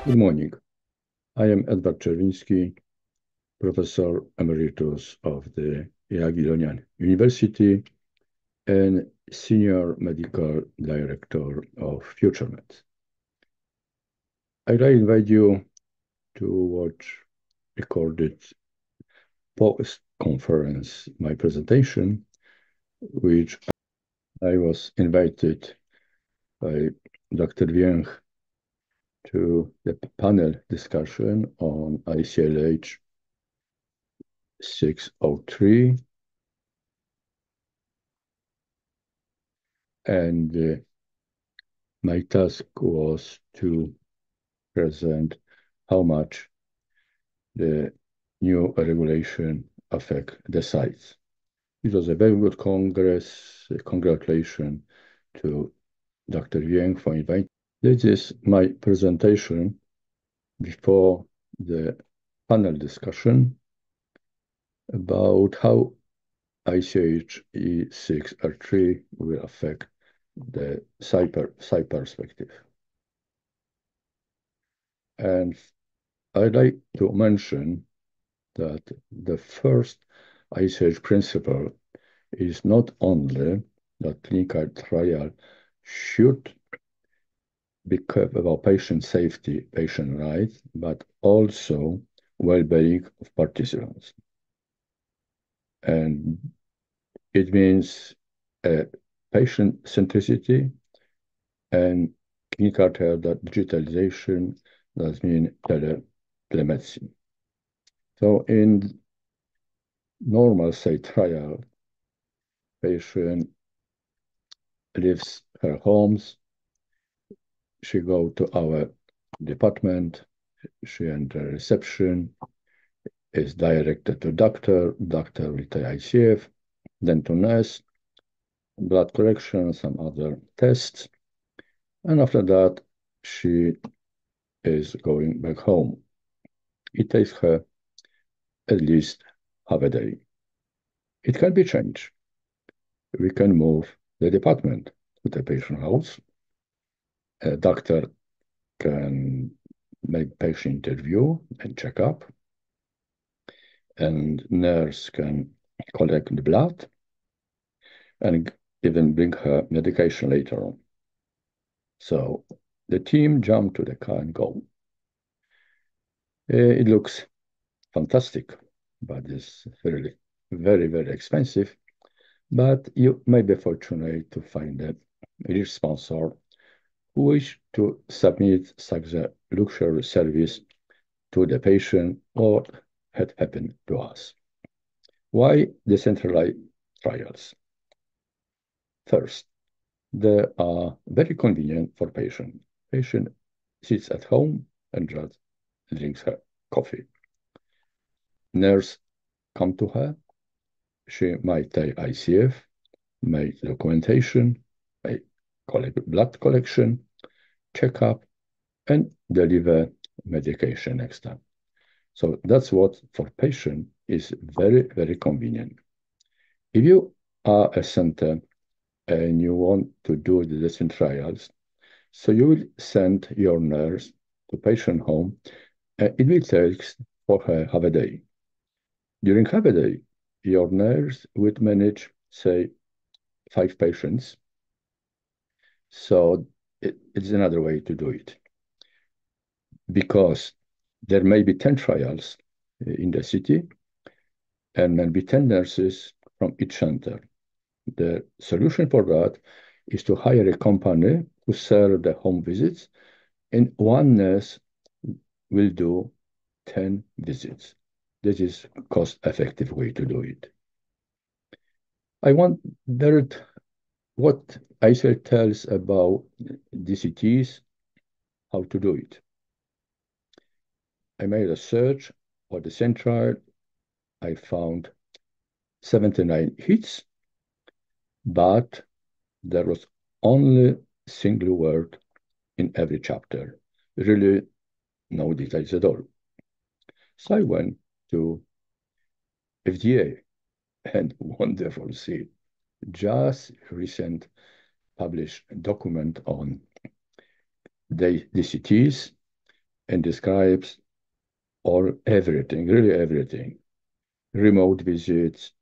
Good morning. I am E.Czerwinski, Professor Emeritus of the Jagiellonian University and Senior Medical Director of FutureMed. I'd like to invite you to watch recorded post-conference my presentation, which I was invited by Dr. Wiech to the panel discussion on ICHT 603, and my task was to present how much the new regulation affect the sites. It was a very good congress. Congratulations to Dr. Wiech for inviting. This is my presentation before the panel discussion about how ICHT 603 will affect the site perspective. And I'd like to mention that the first ICHT principle is not only that clinical trial should be kept about patient safety, patient rights, but also well-being of participants. And it means patient centricity and clinical trial that digitalization does mean telemedicine. So in normal, say, trial, patient leaves her homes, she go to our department, she enter reception, is directed to doctor will take ICF, then to nurse, blood collection, some other tests, and after that, she is going back home. It takes her at least half a day. It can be changed. We can move the department to the patient house. A doctor can make patient interview and check up, and nurse can collect the blood and even bring her medication later on. So the team jump to the car and go. It looks fantastic, but it's very, very, very expensive. But you may be fortunate to find a rich sponsor who wish to submit such a luxury service to the patient, or had happened to us. Why decentralized trials? First, they are very convenient for patient. Patient sits at home and just drinks her coffee. Nurse come to her. She might take ICF, make documentation, make blood collection, check up, and deliver medication next time. So that's what for patient is very, very convenient. If you are a center and you want to do the different trials, so you will send your nurse to patient home, and it will take for her half a day. During half a day, your nurse would manage, say, 5 patients. So it's another way to do it. Because there may be 10 trials in the city, and maybe 10 nurses from each center. The solution for that is to hire a company who serve the home visits, and one nurse will do 10 visits. This is a cost-effective way to do it. I wondered what ICHT tells about DCTs, how to do it. I made a search for the central. I found 79 hits, but there was only single word in every chapter, really no details at all. So I went to FDA and wonderful see, just recent published document on the DCTs, and describes all everything, really everything. Remote visits,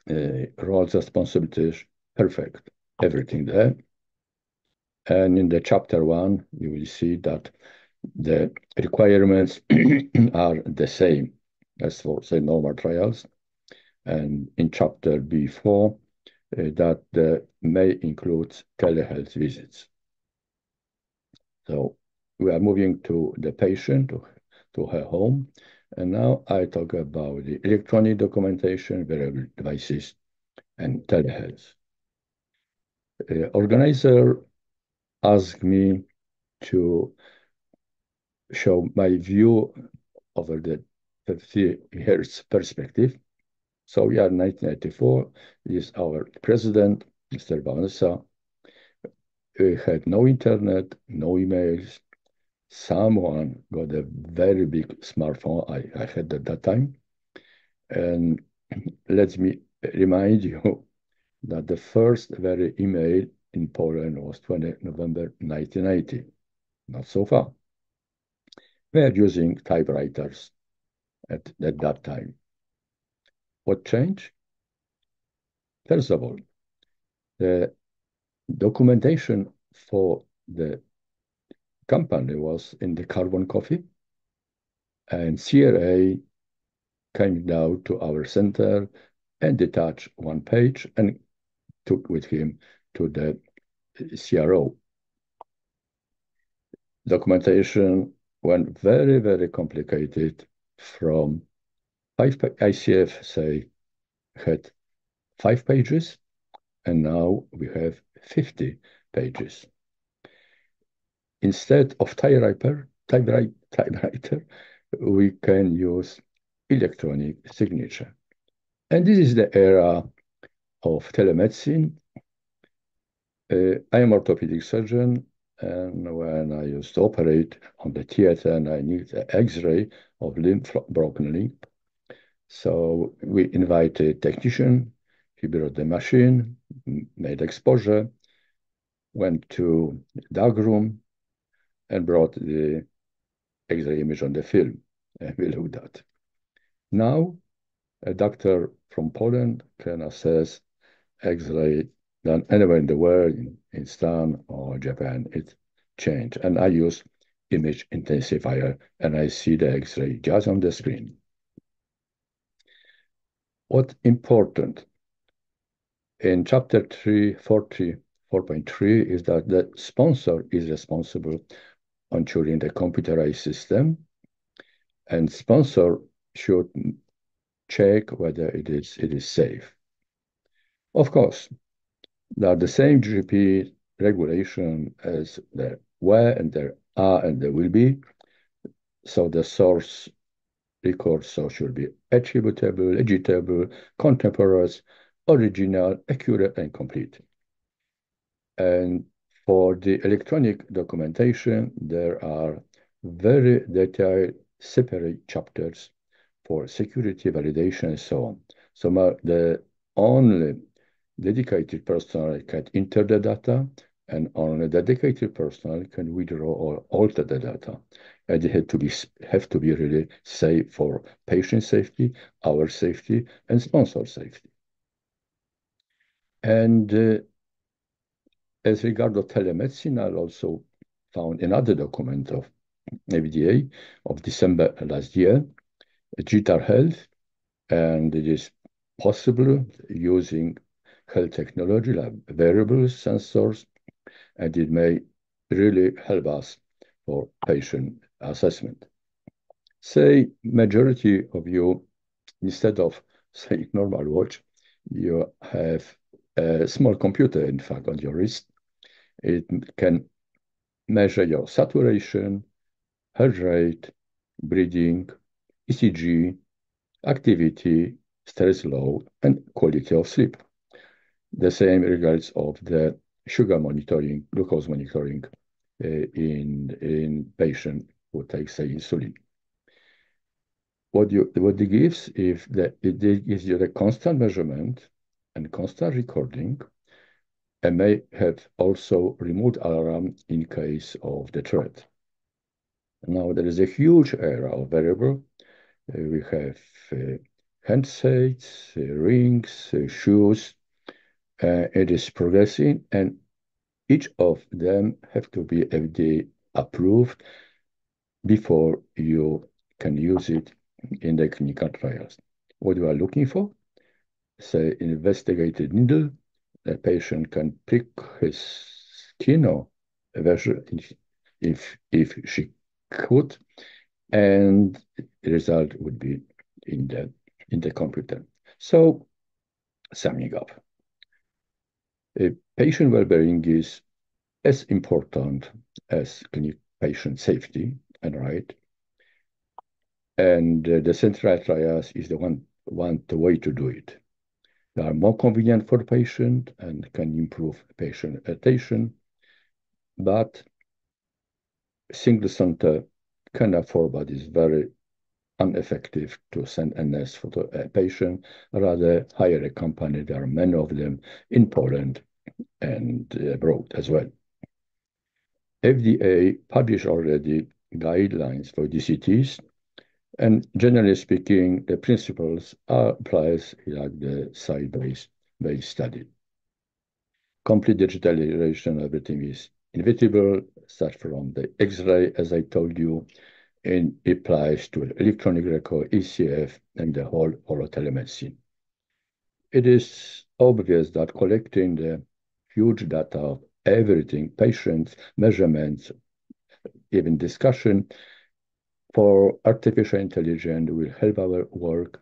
roles, responsibilities, perfect, everything there. And in the chapter 1, you will see that the requirements are the same as for, say, normal trials. And in chapter B4, that may include telehealth visits. So we are moving to the patient, to her home. And now I talk about the electronic documentation, wearable devices, and telehealth. Organizer asked me to show my view over the 50 years perspective. So we are 1994. This is our president, Mr. Vanessa. We had no internet, no emails. Someone got a very big smartphone I had at that time. And let me remind you that the first very email in Poland was 20 November 1980. Not so far. We are using typewriters at that time. What changed? First of all, the documentation for the company was in the carbon copy, and CRA came down to our center and detached one page and took with him to the CRO. Documentation went very, very complicated from ICF, say, had 5 pages, and now we have 50 pages. Instead of typewriter, we can use electronic signature. And this is the era of telemedicine. I am orthopedic surgeon, and when I used to operate on the theater and I need an X-ray of broken limb, so we invited technician. He brought the machine, made exposure, went to dark room, and brought the X-ray image on the film, and we looked at. Now, a doctor from Poland can assess X-ray than anywhere in the world, in Stan or Japan. It changed. And I use image intensifier, and I see the X-ray just on the screen. What's important in chapter 4.3 is that the sponsor is responsible on ensuring the computerized system, and sponsor should check whether it is safe. Of course, there are the same GCP regulation as there were and there are and there will be. So the source record should be attributable, legible, contemporaneous, original, accurate, and complete. And for the electronic documentation, there are very detailed separate chapters for security, validation, and so on. So the only dedicated personnel can enter the data, and only dedicated personnel can withdraw or alter the data. And it have to be really safe for patient safety, our safety, and sponsor safety. And as regard to telemedicine, I also found another document of FDA of December last year, GTAR Health, and it is possible using health technology like wearables, sensors, and it may really help us for patient assessment. Say majority of you, instead of say normal watch, you have a small computer, in fact, on your wrist. It can measure your saturation, heart rate, breathing, ECG, activity, stress load, and quality of sleep. The same regards of the sugar monitoring, glucose monitoring in patient who takes, say, insulin. What it gives, it gives you the constant measurement and constant recording, and may have also remote alarm in case of the threat. Now there is a huge area of wearable. We have handsets, rings, shoes. It is progressing, and each of them have to be FDA approved before you can use it in the clinical trials. What we are looking for? Say, investigated needle. The patient can prick his skin or version if she could, and the result would be in the computer. So, summing up, patient well-being is as important as patient safety and right. And the central trials is the the way to do it. They are more convenient for the patient and can improve patient attention, but single center can afford, but is very ineffective to send a nurse for the patient. Rather, hire a company. There are many of them in Poland and abroad as well. FDA published already guidelines for DCTs, and generally speaking, the principles are applies like the site-based study. Complete digitalization, everything is inevitable, start from the X-ray, as I told you, and applies to electronic record, ECF, and the whole telemedicine. It is obvious that collecting the huge data of everything, patients, measurements, even discussion for artificial intelligence will help our work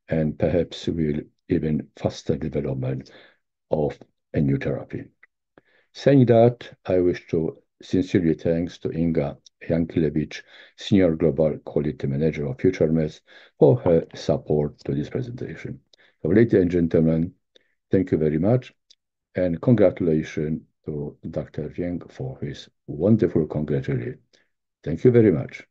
and perhaps will even faster development of a new therapy. Saying that, I wish to sincerely thanks to Inga Jankiewicz, Senior Global Quality Manager of FutureMeds, for her support to this presentation. So, ladies and gentlemen, thank you very much, and congratulations to Dr. Wiech for his wonderful congratulations. Thank you very much.